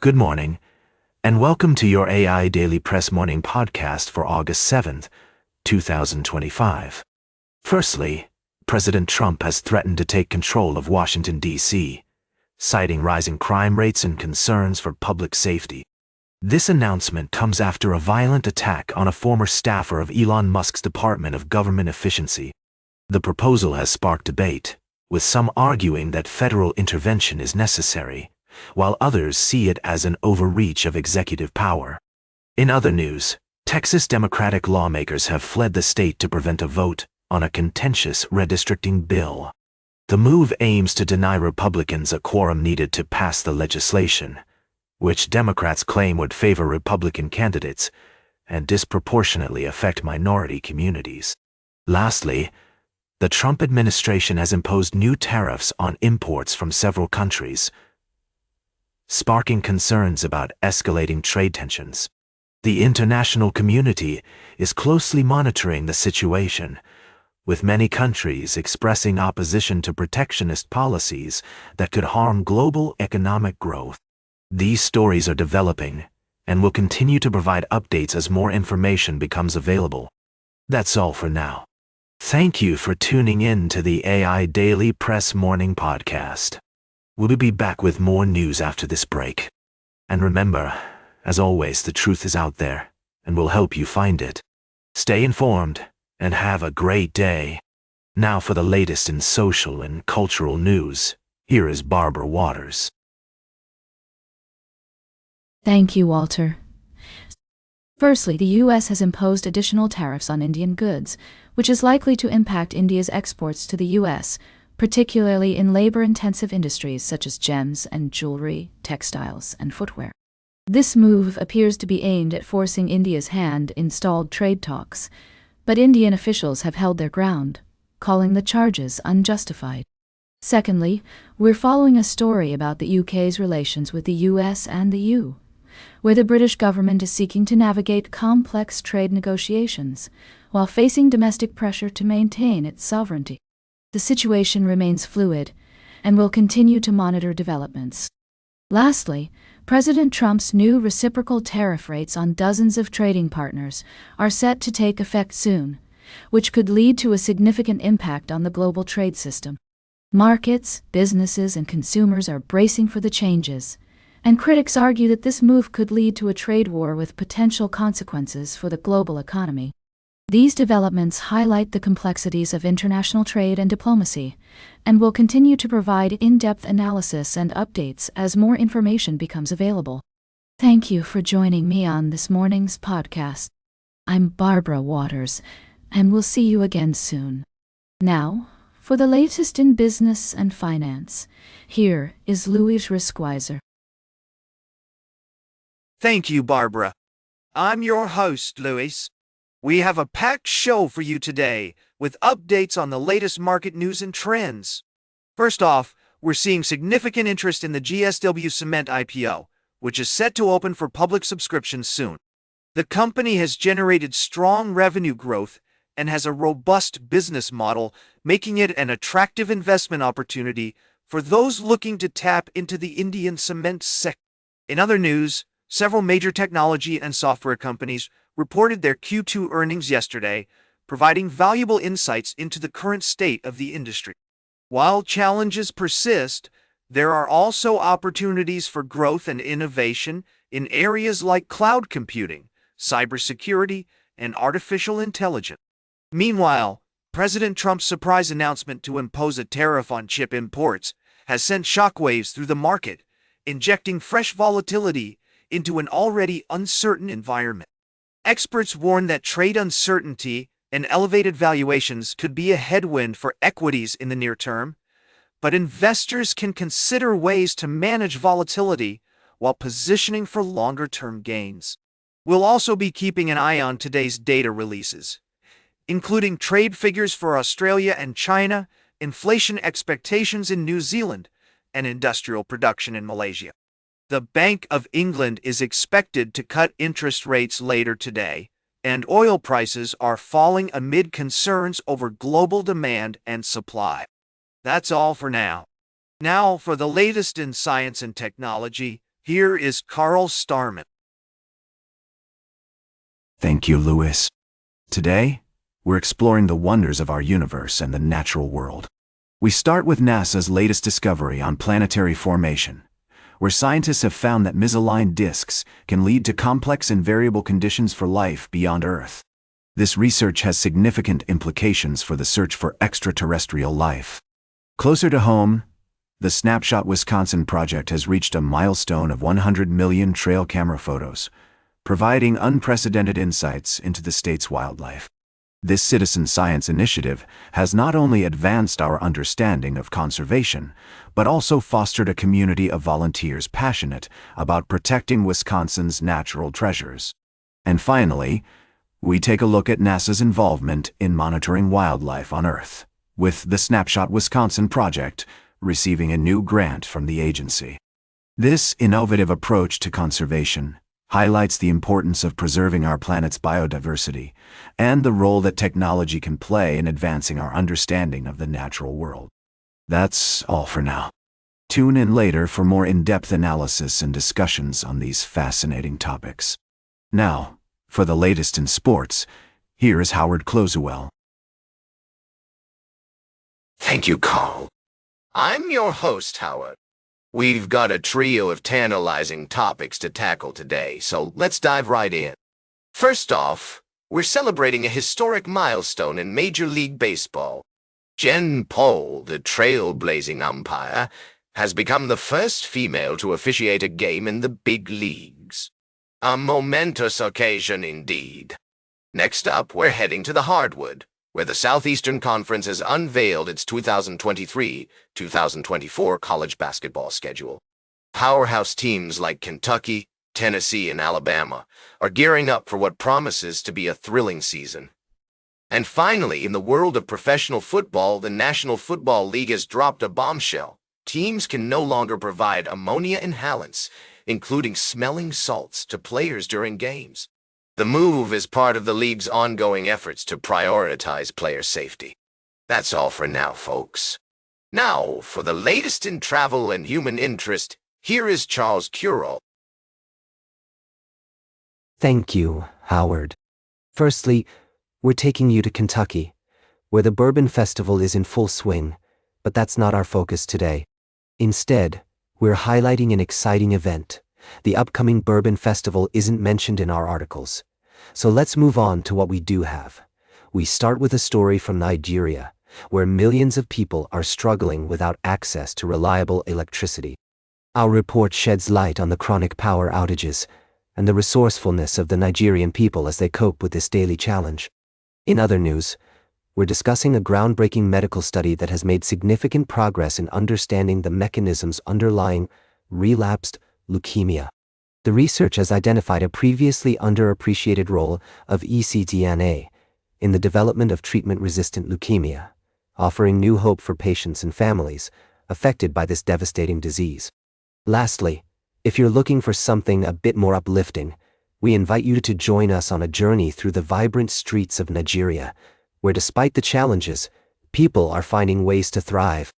Good morning, and welcome to your AI Daily Press Morning Podcast for August 7th, 2025. Firstly, President Trump has threatened to take control of Washington, D.C., citing rising crime rates and concerns for public safety. This announcement comes after a violent attack on a former staffer of Elon Musk's Department of Government Efficiency. The proposal has sparked debate, with some arguing that federal intervention is necessary, while others see it as an overreach of executive power. In other news, Texas Democratic lawmakers have fled the state to prevent a vote on a contentious redistricting bill. The move aims to deny Republicans a quorum needed to pass the legislation, which Democrats claim would favor Republican candidates and disproportionately affect minority communities. Lastly, the Trump administration has imposed new tariffs on imports from several countries, sparking concerns about escalating trade tensions. The international community is closely monitoring the situation, with many countries expressing opposition to protectionist policies that could harm global economic growth. These stories are developing and will continue to provide updates as more information becomes available. That's all for now. Thank you for tuning in to the AI Daily Press Morning Podcast. We'll be back with more news after this break. And remember, as always, the truth is out there, and we'll help you find it. Stay informed, and have a great day. Now for the latest in social and cultural news, here is Barbara Waters. Thank you, Walter. Firstly, the U.S. has imposed additional tariffs on Indian goods, which is likely to impact India's exports to the U.S., particularly in labor-intensive industries such as gems and jewelry, textiles, and footwear. This move appears to be aimed at forcing India's hand in stalled trade talks, but Indian officials have held their ground, calling the charges unjustified. Secondly, we're following a story about the UK's relations with the US and the EU, where the British government is seeking to navigate complex trade negotiations while facing domestic pressure to maintain its sovereignty. The situation remains fluid, and we'll continue to monitor developments. Lastly, President Trump's new reciprocal tariff rates on dozens of trading partners are set to take effect soon, which could lead to a significant impact on the global trade system. Markets, businesses, and consumers are bracing for the changes, and critics argue that this move could lead to a trade war with potential consequences for the global economy. These developments highlight the complexities of international trade and diplomacy, and will continue to provide in-depth analysis and updates as more information becomes available. Thank you for joining me on this morning's podcast. I'm Barbara Waters, and we'll see you again soon. Now, for the latest in business and finance, here is Louis Riskweiser. Thank you, Barbara. I'm your host, Louis. We have a packed show for you today, with updates on the latest market news and trends. First off, we're seeing significant interest in the GSW Cement IPO, which is set to open for public subscription soon. The company has generated strong revenue growth and has a robust business model, making it an attractive investment opportunity for those looking to tap into the Indian cement sector. In other news, several major technology and software companies reported their Q2 earnings yesterday, providing valuable insights into the current state of the industry. While challenges persist, there are also opportunities for growth and innovation in areas like cloud computing, cybersecurity, and artificial intelligence. Meanwhile, President Trump's surprise announcement to impose a tariff on chip imports has sent shockwaves through the market, injecting fresh volatility into an already uncertain environment. Experts warn that trade uncertainty and elevated valuations could be a headwind for equities in the near term, but investors can consider ways to manage volatility while positioning for longer-term gains. We'll also be keeping an eye on today's data releases, including trade figures for Australia and China, inflation expectations in New Zealand, and industrial production in Malaysia. The Bank of England is expected to cut interest rates later today, and oil prices are falling amid concerns over global demand and supply. That's all for now. Now for the latest in science and technology, Here is Carl Starman. Thank you, Louis. Today, we're exploring the wonders of our universe and the natural world. We start with NASA's latest discovery on planetary formation, where scientists have found that misaligned disks can lead to complex and variable conditions for life beyond Earth. This research has significant implications for the search for extraterrestrial life. Closer to home, the Snapshot Wisconsin project has reached a milestone of 100 million trail camera photos, providing unprecedented insights into the state's wildlife. This citizen science initiative has not only advanced our understanding of conservation, but also fostered a community of volunteers passionate about protecting Wisconsin's natural treasures. And finally, we take a look at NASA's involvement in monitoring wildlife on Earth, with the Snapshot Wisconsin project receiving a new grant from the agency. This innovative approach to conservation highlights the importance of preserving our planet's biodiversity and the role that technology can play in advancing our understanding of the natural world. That's all for now. Tune in later for more in-depth analysis and discussions on these fascinating topics. Now, for the latest in sports, here is Howard Closewell. Thank you, Carl. I'm your host, Howard. We've got a trio of tantalizing topics to tackle today, so let's dive right in. First off, we're celebrating a historic milestone in Major League Baseball. Jen Paul, the trailblazing umpire, has become the first female to officiate a game in the big leagues. A momentous occasion indeed. Next up, we're heading to the hardwood, where the Southeastern Conference has unveiled its 2023-2024 college basketball schedule. Powerhouse teams like Kentucky, Tennessee, and Alabama are gearing up for what promises to be a thrilling season. And finally, in the world of professional football, the National Football League has dropped a bombshell. Teams can no longer provide ammonia inhalants, including smelling salts, to players during games. The move is part of the league's ongoing efforts to prioritize player safety. That's all for now, folks. Now, for the latest in travel and human interest, here is Charles Curel. Thank you, Howard. Firstly, we're taking you to Kentucky, where the Bourbon Festival is in full swing, but that's not our focus today. Instead, we're highlighting an exciting event. The upcoming Bourbon Festival isn't mentioned in our articles. So let's move on to what we do have. We start with a story from Nigeria, where millions of people are struggling without access to reliable electricity. Our report sheds light on the chronic power outages and the resourcefulness of the Nigerian people as they cope with this daily challenge. In other news, we're discussing a groundbreaking medical study that has made significant progress in understanding the mechanisms underlying relapsed leukemia. The research has identified a previously underappreciated role of ecDNA in the development of treatment-resistant leukemia, offering new hope for patients and families affected by this devastating disease. Lastly, if you're looking for something a bit more uplifting, we invite you to join us on a journey through the vibrant streets of Nigeria, where despite the challenges, people are finding ways to thrive.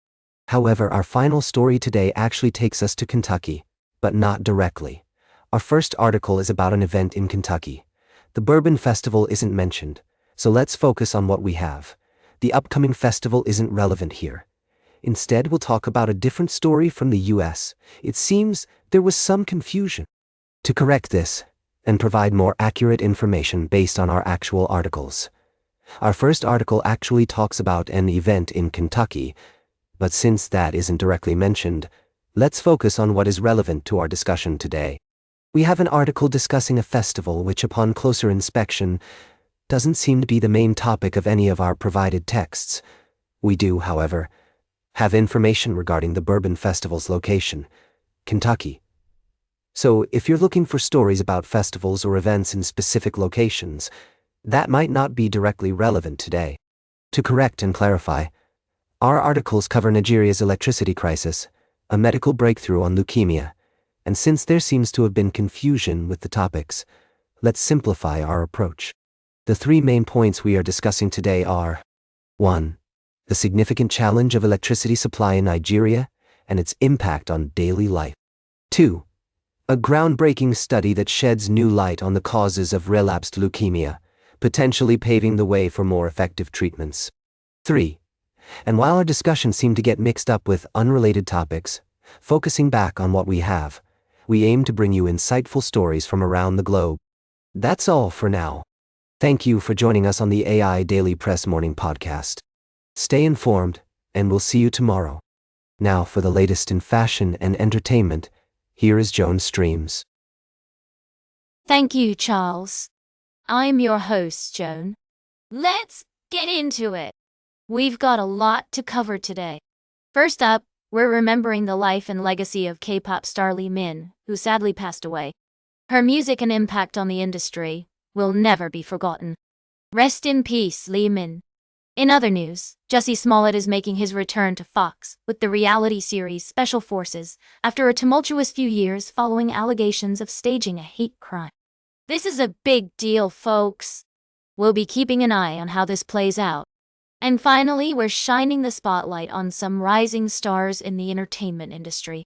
However, our final story today actually takes us to Kentucky, but not directly. Our first article is about an event in Kentucky. The Bourbon Festival isn't mentioned, so let's focus on what we have. The upcoming festival isn't relevant here. Instead, we'll talk about a different story from the US. It seems there was some confusion. To correct this, and provide more accurate information based on our actual articles. Our first article actually talks about an event in Kentucky, but since that isn't directly mentioned, let's focus on what is relevant to our discussion today. We have an article discussing a festival which, upon closer inspection, doesn't seem to be the main topic of any of our provided texts. We do, however, have information regarding the Bourbon Festival's location, Kentucky. So, if you're looking for stories about festivals or events in specific locations, that might not be directly relevant today. To correct and clarify, our articles cover Nigeria's electricity crisis, a medical breakthrough on leukemia, and since there seems to have been confusion with the topics, let's simplify our approach. The three main points we are discussing today are: 1. The significant challenge of electricity supply in Nigeria and its impact on daily life. 2. A groundbreaking study that sheds new light on the causes of relapsed leukemia, potentially paving the way for more effective treatments. 3. And while our discussion seemed to get mixed up with unrelated topics, focusing back on what we have, we aim to bring you insightful stories from around the globe. That's all for now. Thank you for joining us on the AI Daily Press Morning Podcast. Stay informed, and we'll see you tomorrow. Now for the latest in fashion and entertainment, here is Joan Streams. Thank you, Charles. I'm your host, Joan. Let's get into it. We've got a lot to cover today. First up, we're remembering the life and legacy of K-pop star Lee Min, who sadly passed away. Her music and impact on the industry will never be forgotten. Rest in peace, Lee Min. In other news, Jussie Smollett is making his return to Fox with the reality series Special Forces after a tumultuous few years following allegations of staging a hate crime. This is a big deal, folks. We'll be keeping an eye on how this plays out. And finally, we're shining the spotlight on some rising stars in the entertainment industry.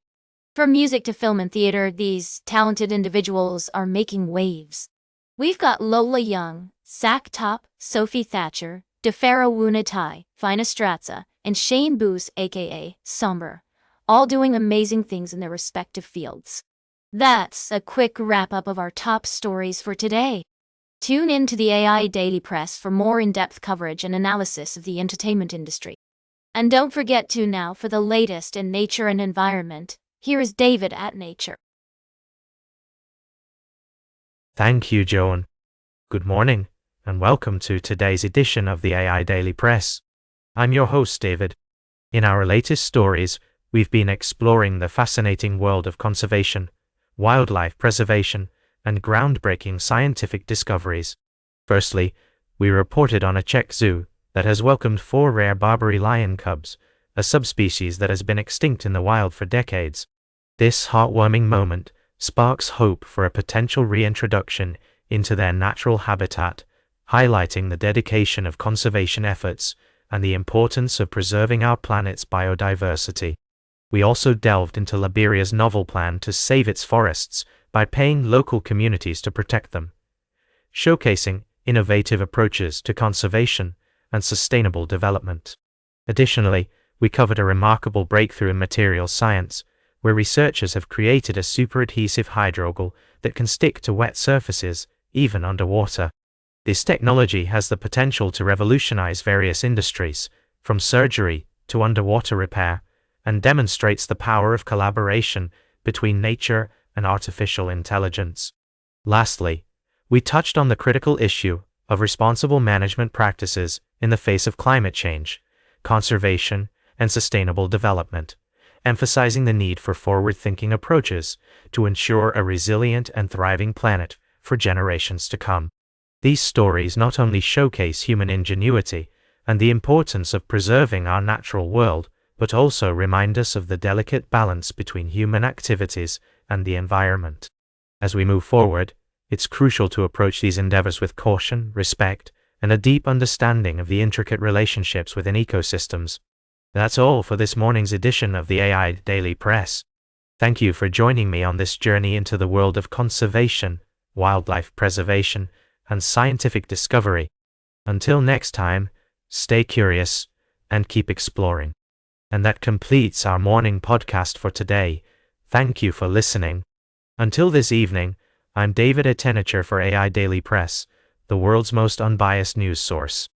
From music to film and theater, these talented individuals are making waves. We've got Lola Young, Sack Top, Sophie Thatcher, DeFaro Wunatai, Fina Strazza, and Shane Boos aka Somber, all doing amazing things in their respective fields. That's a quick wrap-up of our top stories for today. Tune in to the AI Daily Press for more in-depth coverage and analysis of the entertainment industry. And don't forget to now for the latest in nature and environment. Here is David at Nature. Thank you, Joan. Good morning, and welcome to today's edition of the AI Daily Press. I'm your host, David. In our latest stories, we've been exploring the fascinating world of conservation, wildlife preservation, and groundbreaking scientific discoveries. Firstly, we reported on a Czech zoo that has welcomed 4 rare Barbary lion cubs, a subspecies that has been extinct in the wild for decades. This heartwarming moment sparks hope for a potential reintroduction into their natural habitat, highlighting the dedication of conservation efforts and the importance of preserving our planet's biodiversity. We also delved into Liberia's novel plan to save its forests by paying local communities to protect them, showcasing innovative approaches to conservation and sustainable development. Additionally, we covered a remarkable breakthrough in materials science, where researchers have created a super-adhesive hydrogel that can stick to wet surfaces, even underwater. This technology has the potential to revolutionize various industries, from surgery to underwater repair, and demonstrates the power of collaboration between nature and artificial intelligence. Lastly, we touched on the critical issue of responsible management practices in the face of climate change, conservation, and sustainable development, emphasizing the need for forward-thinking approaches to ensure a resilient and thriving planet for generations to come. These stories not only showcase human ingenuity and the importance of preserving our natural world, but also remind us of the delicate balance between human activities and the environment. As we move forward, it's crucial to approach these endeavors with caution, respect, and a deep understanding of the intricate relationships within ecosystems. That's all for this morning's edition of the AI Daily Press. Thank you for joining me on this journey into the world of conservation, wildlife preservation, and scientific discovery. Until next time, stay curious and keep exploring. And that completes our morning podcast for today. Thank you for listening. Until this evening, I'm David at Nature for AI Daily Press, the world's most unbiased news source.